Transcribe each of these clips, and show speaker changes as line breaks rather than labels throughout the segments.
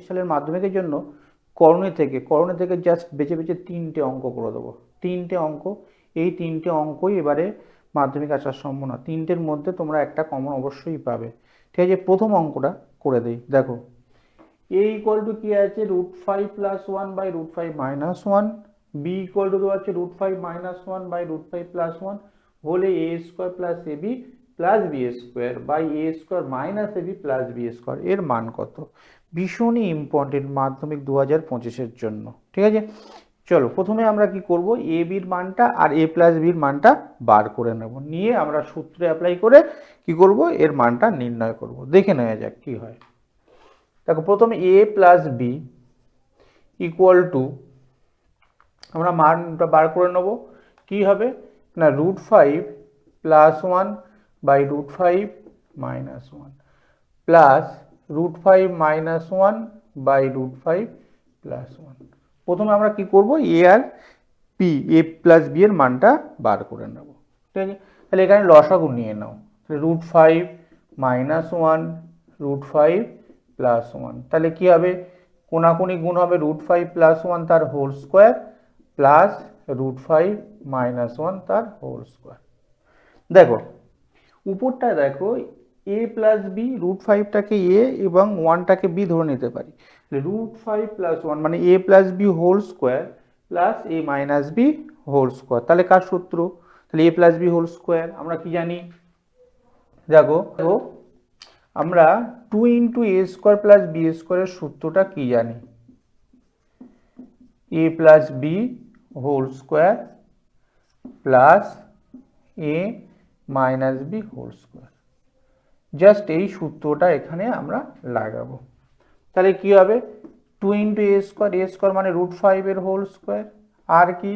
সালের মাধ্যমিকের জন্য করণী থেকে জাস্ট বেছে বেছে 3টে অঙ্ক করে দেবো। 3টে অঙ্ক, এই 3টে অঙ্কই এবারে মাধ্যমিক আসার সম্ভাবনা। 3টের মধ্যে তোমরা একটা কমন অবশ্যই পাবে। ঠিক আছে, প্রথম অঙ্কটা করে দিই। দেখো, a ইকুয়াল টু কি আছে, √5 plus 1 by √5 minus 1, b equal to দেওয়া আছে √5 মাইনাস 1 বাই √5 প্লাস 1 হলে a square plus ab plus B square by a square minus ab plus B square, এর মান কত? ভীষণই ইম্পর্টেন্ট মাধ্যমিক 2025-এর জন্য। ঠিক আছে, চলো প্রথমে আমরা কি করব, এ বির মানটা আর a প্লাস বির মানটা বার করে নেব, নিয়ে আমরা সূত্রে অ্যাপ্লাই করে কি করব, এর মানটা নির্ণয় করব। দেখে নেওয়া যাক কি হয়। দেখো, প্রথমে a plus B equal to, আমরা মানটা বার করে নেব, কি হবে না, √5 plus 1 by √5 minus 1 plus √5 minus 1 by √5 plus 1। প্রথমে আমরা কি করব, এ আর বি, এ প্লাস বি এর মানটা বার করে নেব। ঠিক আছে, তাহলে এখানে লসাগু নিয়ে নাও, √5 মাইনাস 1 √5 প্লাস 1, তাহলে কি হবে, কোনাকুনি গুণ হবে √5 প্লাস 1 তার হোল স্কোয়ার প্লাস √5 মাইনাস 1 তার হোল স্কোয়ার। দেখো উপরটায় দেখো a প্লাস বি, √5টাকে a এবং 1টাকে b ধরে নিতে পারি। √5 প্লাস 1 মানে a plus B whole square plus a minus B whole square, তাহলে কার সূত্র, তাহলে a plus B whole square আমরা কি জানি, দেখো আমরা 2 into A square plus B স্কোয়ারের সূত্রটা কি জানি, a plus B whole square plus a minus B whole square. Just এই সূত্রটা এখানে আমরা লাগাবো, তাহলে কি হবে, 2 ইন্টু এ স্কোয়ার মানে √5 এর হোল স্কোয়ার, আর কি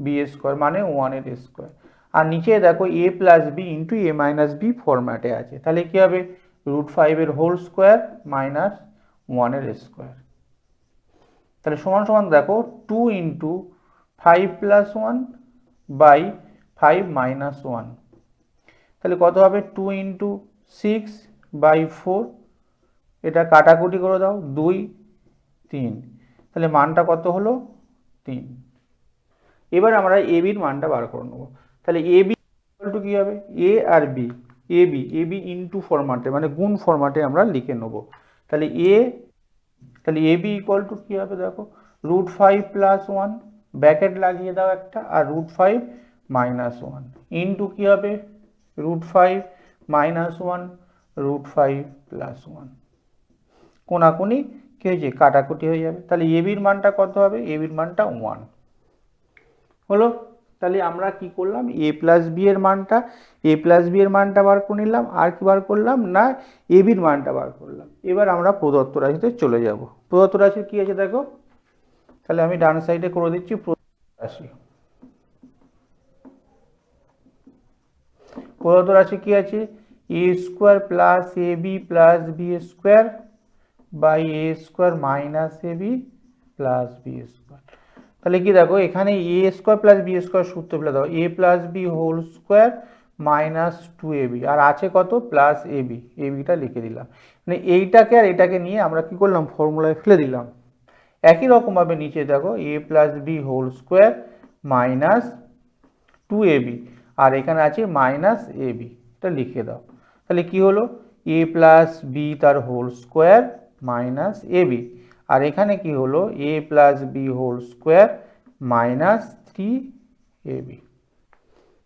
বি স্কোয়ার মানে 1 এর স্কোয়ার, আর নিচে দেখো a plus B into A minus B ফরম্যাটে আছে, তাহলে কি হবে, √5 এর হোল স্কোয়ার মাইনাস 1 এর স্কোয়ার, তাহলে সমান সমান দেখো 2 ইন্টু 5 প্লাস 1 বাই 5 মাইনাস 1, তাহলে কত হবে, 2 ইন্টু 6 বাই 4, এটা কাটাকুটি করে দাও, 2 3, তাহলে মানটা কত হলো 3। এবার আমরা এ বির মানটা বার করে নেবো, তাহলে এ বি ইকুয়াল টু কি হবে, এ আর বি, এ বি ইন্টু ফরম্যাটে মানে গুণ ফরম্যাটে আমরা লিখে নেব, তাহলে এ বি ইকুয়াল টু কি হবে, দেখো √5 প্লাস 1 ব্র্যাকেট লাগিয়ে দাও একটা, আর √5 মাইনাস 1 ইন্টু কি হবে, √5 মাইনাস 1 √5 প্লাস 1, কোনাকুনি কি হয়েছে, কাটাকুটি হয়ে যাবে, তাহলে এ বির মানটা কত হবে, এ বির মানটা 1 হলো। তাহলে আমরা কি করলাম, এ প্লাস বি এর মানটা বার করে নিলাম, আর কি বার করলাম না, এ বির মানটা বার করলাম। এবার আমরা প্রদত্ত রাশিতে চলে যাব। প্রদত্ত রাশি কি আছে দেখো, তাহলে আমি ডান সাইডে করে দিচ্ছি প্রদত্ত রাশি কি আছে, A square plus A B plus B square by A square minus A B plus B square, তাহলে কি দেখো এখানে A square plus B square সূত্র ফেলে দাও, A plus B whole square minus 2ab, আর আছে কত, প্লাস এবি, বিটা লিখে দিলাম, মানে এইটাকে আর এটাকে নিয়ে আমরা কি করলাম, ফর্মুলায় ফেলে দিলাম। একই রকমভাবে নিচে দেখো A plus B whole square minus 2ab, আর এখানে আছে মাইনাস এবি, এটা লিখে দাও, তাহলে কি হলো, এ প্লাস বি তার হোল স্কোয়ার মাইনাস এবি, আর এখানে কি হলো, A plus B whole square minus 3ab।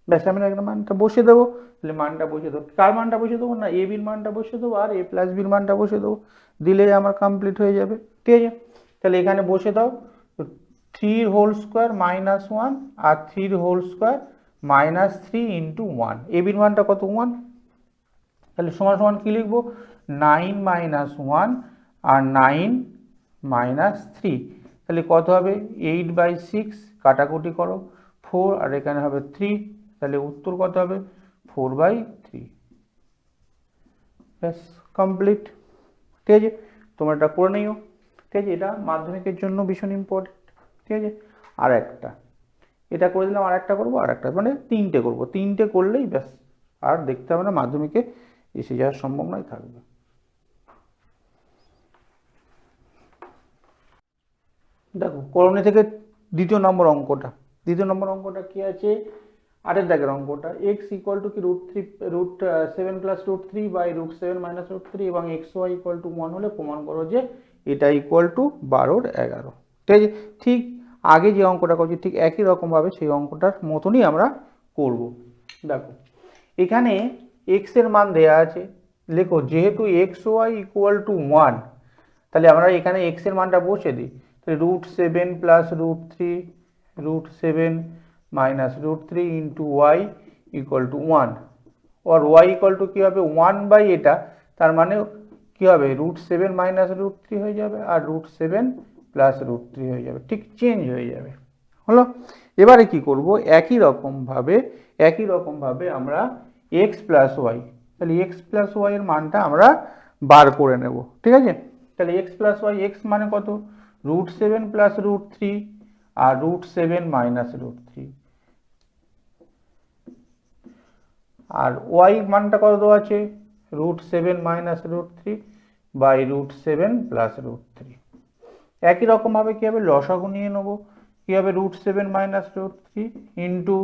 ব্যাস, আমি একটা মানটা বসিয়ে দেবো, তাহলে মানটা বসিয়ে দেবো, কার মানটা বসিয়ে দেবো না, এ বির মানটা বসিয়ে দেবো আর এ প্লাস বির মানটা বসিয়ে দেবো, দিলেই আমার কমপ্লিট হয়ে যাবে। ঠিক আছে, তাহলে এখানে বসে দাও, 3 হোল স্কোয়ার মাইনাস 1 আর 3 হোল স্কোয়ার মাইনাস 3 ইন্টু 1, এ বির মানটা কত 1, তাহলে সমান সমান কি লিখবো, 9 মাইনাস 1 আর 9 মাইনাস 3, তাহলে কত হবে, 8/6, কাটাকুটি করো 4 আর এখানে হবে 3, তাহলে উত্তর কত হবে, 4/3। ব্যাস কমপ্লিট। ঠিক আছে, তোমরা এটা করে নিও। ঠিক আছে, এটা মাধ্যমিকের জন্য ভীষণ ইম্পর্টেন্ট। ঠিক আছে, আর একটা এটা করে দিলাম, আর একটা করবো, আর একটা মানে 3টে করবো, 3টে করলেই ব্যাস, আর দেখতে হবে না, মাধ্যমিকে এসে যাওয়ার সম্ভাবনাই থাকবে। দেখো করণী থেকে দ্বিতীয় নম্বর অঙ্কটা কি আছে, 8 অঙ্কটা, এক্স ইকুয়াল টু কি √7 + √3 এবং এক্স ওয়াই ইকুয়াল টু 1 হলে প্রমাণ করো যে এটা ইকুয়াল টু 12 র 11। ঠিক আছে, ঠিক আগে যে অঙ্কটা করছি ঠিক একই রকমভাবে সেই অঙ্কটার মতনই আমরা করব। দেখো এখানে এক্স এর মান দেয়া আছে, লেখো যেহেতু এক্স ওয়াই ইকুয়াল টু 1, তাহলে আমরা এখানে এক্স এর মানটা বসে দিই, তাহলে √7 + √3 √7 - √3 ওয়াই ইকুয়াল টু 1, আর ওয়াই ইকুয়াল টু কী হবে 1 এটা, তার মানে কী হবে √7 - √3 হয়ে যাবে আর √7 + √3 হয়ে যাবে, ঠিক চেঞ্জ হয়ে যাবে। হলো, এবারে কি করব, একই রকমভাবে আমরা এক্স প্লাস ওয়াই, তাহলে এক্স প্লাস ওয়াই এর মানটা আমরা বার করে নেব। ঠিক আছে, তাহলে এক্স প্লাস ওয়াই, এক্স মানে কত √7 + √3 আর √7 - √3, আর ওয়াই মানটা কত দেওয়া আছে √7 - √3 √7 + √3। একই রকমভাবে কী হবে লসাগু নিয়ে নেব, কী হবে √7 - √3 ইন্টু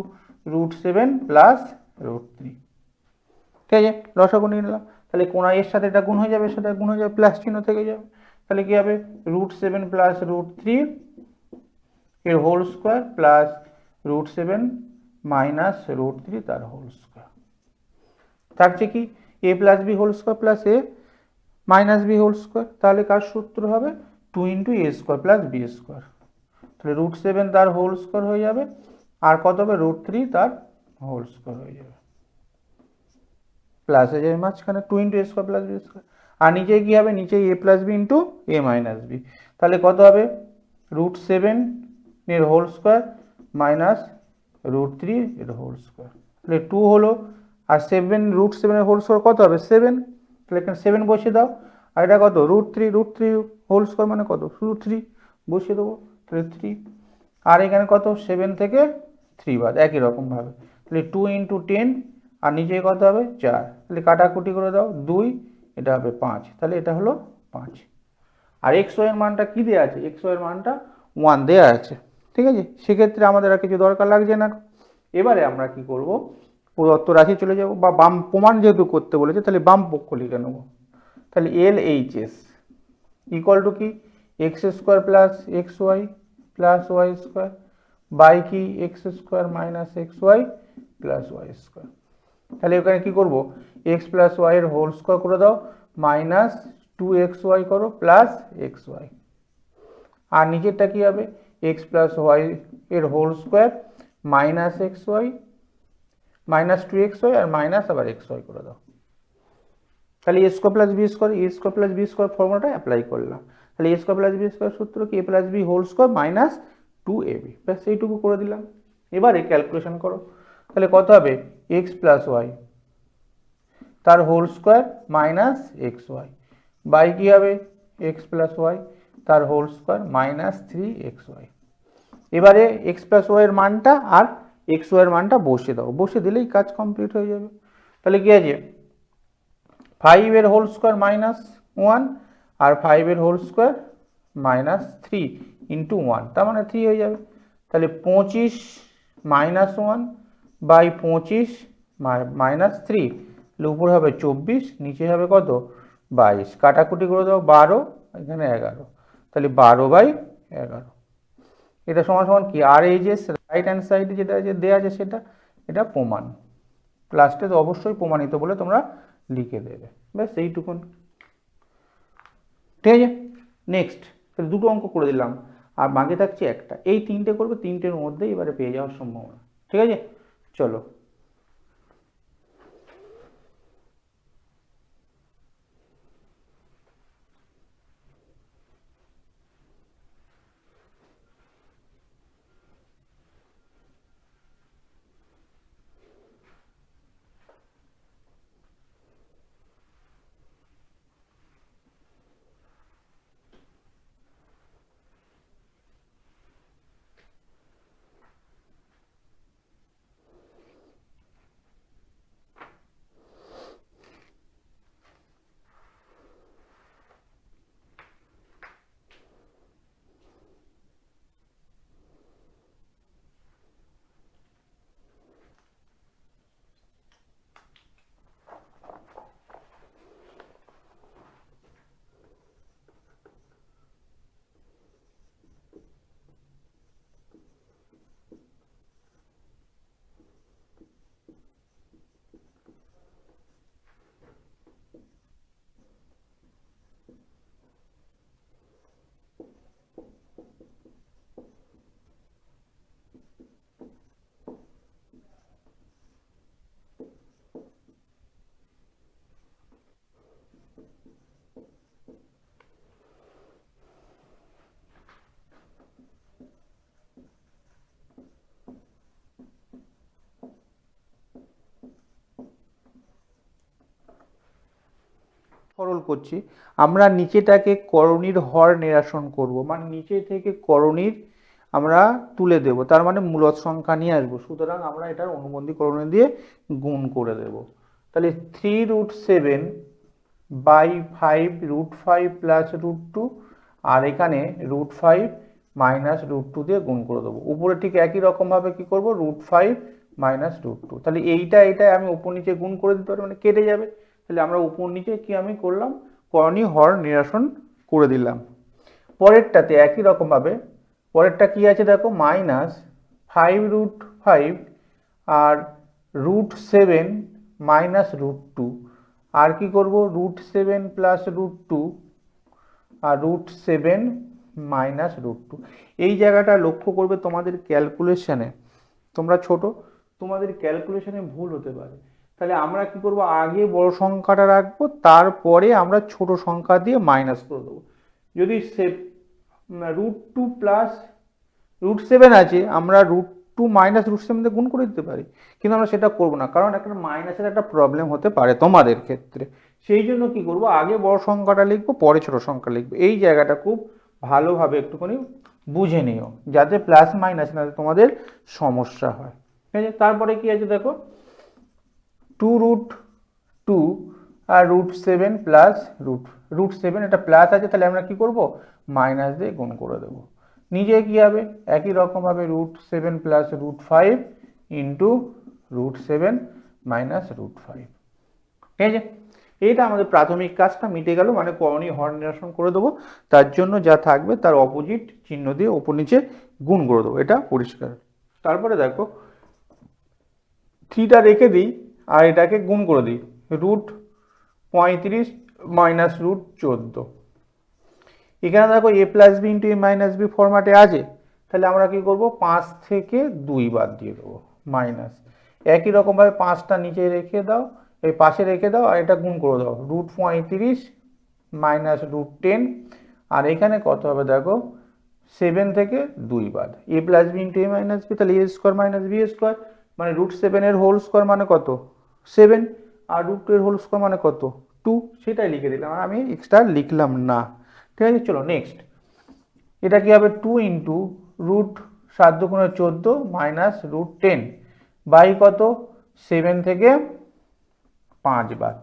√7 + √3। ঠিক আছে, লসাগু নিয়ে নিলাম, তাহলে কোনা এর সাথে এটা গুণ হয়ে যাবে, সেটা গুণ হয়ে যাবে, প্লাস চিহ্ন থেকে যাবে, তাহলে কী হবে √7 + √3 এর হোল স্কোয়ার প্লাস √7 - √3 তার হোল স্কোয়ার। থাকছে কি a + b whole square plus a - b whole square, তাহলে কার সূত্র হবে 2 × a² + b², তাহলে √7 তার হোল স্কোয়ার হয়ে যাবে আর কত হবে √3 তার হোল স্কোয়ার হয়ে যাবে, প্লাস হয়ে যাবে মাঝখানে 2 × a² + b², আর নিচে কি হবে নিচে a + b × a - b, তাহলে কত হবে √7 এর হোল স্কোয়ার মাইনাস √3 এর হোল স্কোয়ার, তাহলে 2 হলো, আর 7 √7 এর হোল স্কোয়ার কত হবে 7, তাহলে এখানে 7 বসিয়ে দাও, আর এটা কত √3 হোল স্কোয়ার মানে কত শুধু 3 বসিয়ে দেবো, তাহলে 3, আর এখানে কত 7 থেকে 3 বাদ, একই রকমভাবে, তাহলে 2 × 10 আর নিচে কত হবে 4, তাহলে কাটাকুটি করে দাও 2, এটা হবে 5, তাহলে এটা হলো 5। আর এক্স ওয়াই এর মানটা কি দেওয়া আছে, এক্স ওয়াই এর মানটা 1 দেওয়া আছে। ঠিক আছে, সেক্ষেত্রে আমাদের আর কিছু দরকার লাগছে না। এবারে আমরা কি করব, প্রদত্ত রাশি চলে যাব, বা বাম প্রমাণ যেহেতু করতে বলেছে তাহলে বাম পক্ষ লিখে নেব, তাহলে LHS ইকুয়াল টু কি x² + xy + y² বাই কি x² - xy + y², তাহলে এখানে কি করব x + y এর হোল স্কোয়ার করে দাও মাইনাস 2xy করো প্লাস xy, আর নিচেরটা কি হবে x + y এর whole square minus xy minus 2xy আর মাইনাস আবার xy করে দাও, তাহলে a² + b² ফর্মুলাটা অ্যাপ্লাই করলাম, তাহলে a² + b² সূত্র কি a + b whole square minus 2ab, ব্যাস এইটুকু করে দিলাম। এবারে ক্যালকুলেশন করো, তাহলে কত হবে x + y তার whole square minus xy by কি হবে x + y তার হোল স্কোয়ার মাইনাস 3xy। এবারে x + y এর মানটা আর xy এর মানটা বসিয়ে দাও, বসিয়ে দিলেই কাজ কমপ্লিট হয়ে যাবে। তাহলে কি আছে 5 এর হোল স্কোয়ার মাইনাস 1 আর 5 এর হোল স্কোয়ার মাইনাস 3 × 1, তার মানে 3 হয়ে যাবে, তাহলে 25 - 1 বাই 25 মাইনাস 3, উপরে হবে 24, নিচে হবে কত 22, কাটাকুটি করে দাও 12, এখানে 11, তাহলে 12/11, এটা সমান সমান কি, আর এই যে রাইট হ্যান্ড সাইডে যেটা দেওয়া আছে সেটা, এটা প্রমাণ, লাস্টে তো অবশ্যই প্রমাণিত বলে তোমরা লিখে দেবে, ব্যাস এইটুকুন। ঠিক আছে, নেক্সট, তাহলে দুটো অঙ্ক করে দিলাম আর বাকি থাকছে একটা, এই তিনটে করবে, তিনটের মধ্যেই এবারে পেয়ে যাওয়ার সম্ভাবনা। ঠিক আছে, চলো। সরল করছি, আমরা নিচেটাকে করণীর হর নিরসন করব, মানে নিচে থেকে করণীর আমরা তুলে দেব, তার মানে মূলদ সংখ্যা নিয়ে আসবো। সুতরাং আমরা এটার অনুবন্ধী করণী দিয়ে গুণ করে দেব। তাহলে 3√7 বাই 5√5 প্লাস √2, আর এখানে √5 মাইনাস √2 দিয়ে গুণ করে দেবো। উপরে ঠিক একই রকমভাবে কি করব, √5 মাইনাস √2। তাহলে এইটা আমি উপর নিচে গুণ করে দিতে পারি, মানে কেটে যাবে। তাহলে আমরা উপর নিচে কি আমি করলাম, করণীয় হর নিরসন করে দিলাম। পরেরটাতে একই রকমভাবে পরেরটা কি আছে দেখো, -5√5 আর √7 মাইনাস √2, আর কি করব, √7 প্লাস √2 আর √7 মাইনাস √2। এই জায়গাটা লক্ষ্য করবে তোমাদের ক্যালকুলেশনে, তোমরা ছোট, তোমাদের ক্যালকুলেশনে ভুল হতে পারে। তাহলে আমরা কি করব, আগে বড় সংখ্যাটা রাখবো, তারপরে আমরা ছোট সংখ্যা দিয়ে মাইনাস করে দেবো। যদি √2 প্লাস √7 আছে, আমরা √2 মাইনাস √7 দিয়ে গুণ করে দিতে পারি, কিন্তু আমরা সেটা করব না, কারণ একটা মাইনাসের একটা প্রবলেম হতে পারে তোমাদের ক্ষেত্রে। সেই জন্য কি করব, আগে বড় সংখ্যাটা লিখবো, পরে ছোট সংখ্যা লিখবো। এই জায়গাটা খুব ভালোভাবে একটুখানি বুঝে নিও, যাতে প্লাস মাইনাস না তোমাদের সমস্যা হয়। ঠিক আছে, তারপরে কি আছে দেখো, 2√2 আর √7 প্লাস √7, এটা প্লাস আছে, তাহলে আমরা কি করব, মাইনাস দিয়ে গুণ করে দেব। নিজে কি হবে, একই রকমভাবে √7 প্লাস √5 ইন্টু √7 মাইনাস √5। ঠিক আছে, এইটা আমাদের প্রাথমিক কাজটা মিটে গেল, মানে করণীয় হর নিরসন করে দেবো। তার জন্য যা থাকবে তার অপোজিট চিহ্ন দিয়ে ওপর নিচে গুণ করে দেবো, এটা পরিষ্কার। তারপরে দেখো, 3টা রেখে দিই আর এটাকে গুণ করে দিই, √35 মাইনাস √14। এখানে দেখো a plus B into a minus B ফরম্যাটে আছে, তাহলে আমরা কি করব, 5 থেকে 2 বাদ দিয়ে দেবো, মাইনাস। একই রকমভাবে 5টা নিচে রেখে দাও, এই পাশে রেখে দাও, আর এটা গুণ করে দাও, √35 মাইনাস √10, আর এখানে কত হবে দেখো, 7 থেকে 2 বাদ, a plus B into a minus B, তাহলে a square minus B square, মানে √7 এর হোল স্কোয়ার মানে কত, 7, আর √2 এর হোল স্কোয়ার মানে কত, 2। সেটাই লিখে দিলাম, আর আমি এক্সট্রা লিখলাম না। ঠিক আছে, চলো নেক্সট। এটা কি হবে, 2 ইন্টু √7×14 মাইনাস √10 বাই কত, 7 থেকে 5 বাদ,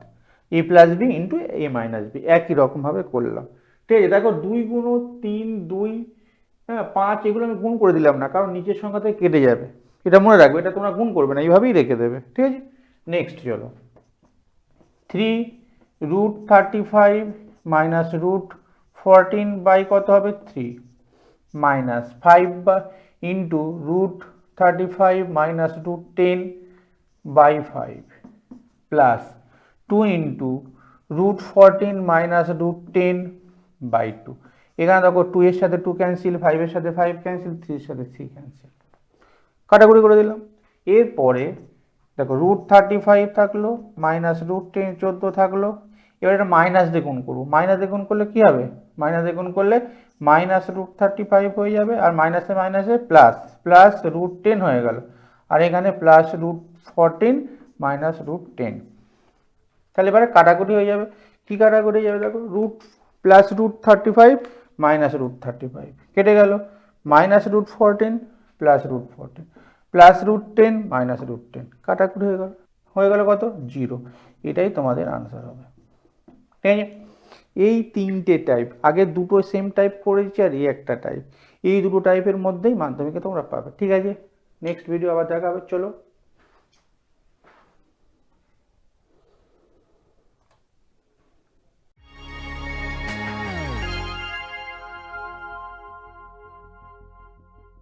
a plus B into a minus B, একই রকমভাবে করলাম। ঠিক আছে, দেখো 2 গুণ 3, 2, হ্যাঁ 5, এগুলো আমি গুণ করে দিলাম না, কারণ নিচের সংখ্যা থেকে কেটে যাবে, এটা মনে রাখবে, এটা তোমরা গুণ করবে না, এইভাবেই রেখে দেবে। ঠিক আছে, নেক্সট চলো, 3√35 মাইনাস √14 বাই কত হবে, 3 minus 5 into √35 minus √10 by 5 plus 2 into √14 minus √10 by 2। এখানে দেখো 2 এর সাথে 2 ক্যান্সেল, 5 এর সাথে 5 ক্যান্সেল, 3 এর সাথে 3 ক্যান্সেল, কাটাকুটি করে দিলাম। এরপরে দেখো √35 থাকলো, মাইনাস √10 14 থাকলো, এবার এটা মাইনাস দিয়ে গুণ করবো, মাইনাস দিয়ে গুণ করলে কি হবে, মাইনাস দিয়ে গুণ করলে মাইনাস √35 হয়ে যাবে, আর মাইনাসে মাইনাসে প্লাস, প্লাস √10 হয়ে গেল, আর এখানে প্লাস √14 মাইনাস √10। তাহলে এবারে কাটাকুটি হয়ে যাবে, কি কাটাকুটি হয়ে যাবে দেখো, প্লাস √35 মাইনাস √35 কেটে গেল, মাইনাস √14 প্লাস √14 প্লাস √10 মাইনাস √10, কাটাকুটি হয়ে গেল কত, 0। এটাই তোমাদের আনসার হবে। ঠিক আছে, এই 3টে টাইপ, আগে দুটো সেম টাইপ করেছি আর এই একটা টাইপ, এই দুটো টাইপের মধ্যেই মাধ্যমিকে তোমরা পাবে। ঠিক আছে, নেক্সট ভিডিও আবার দেখা হবে, চলো।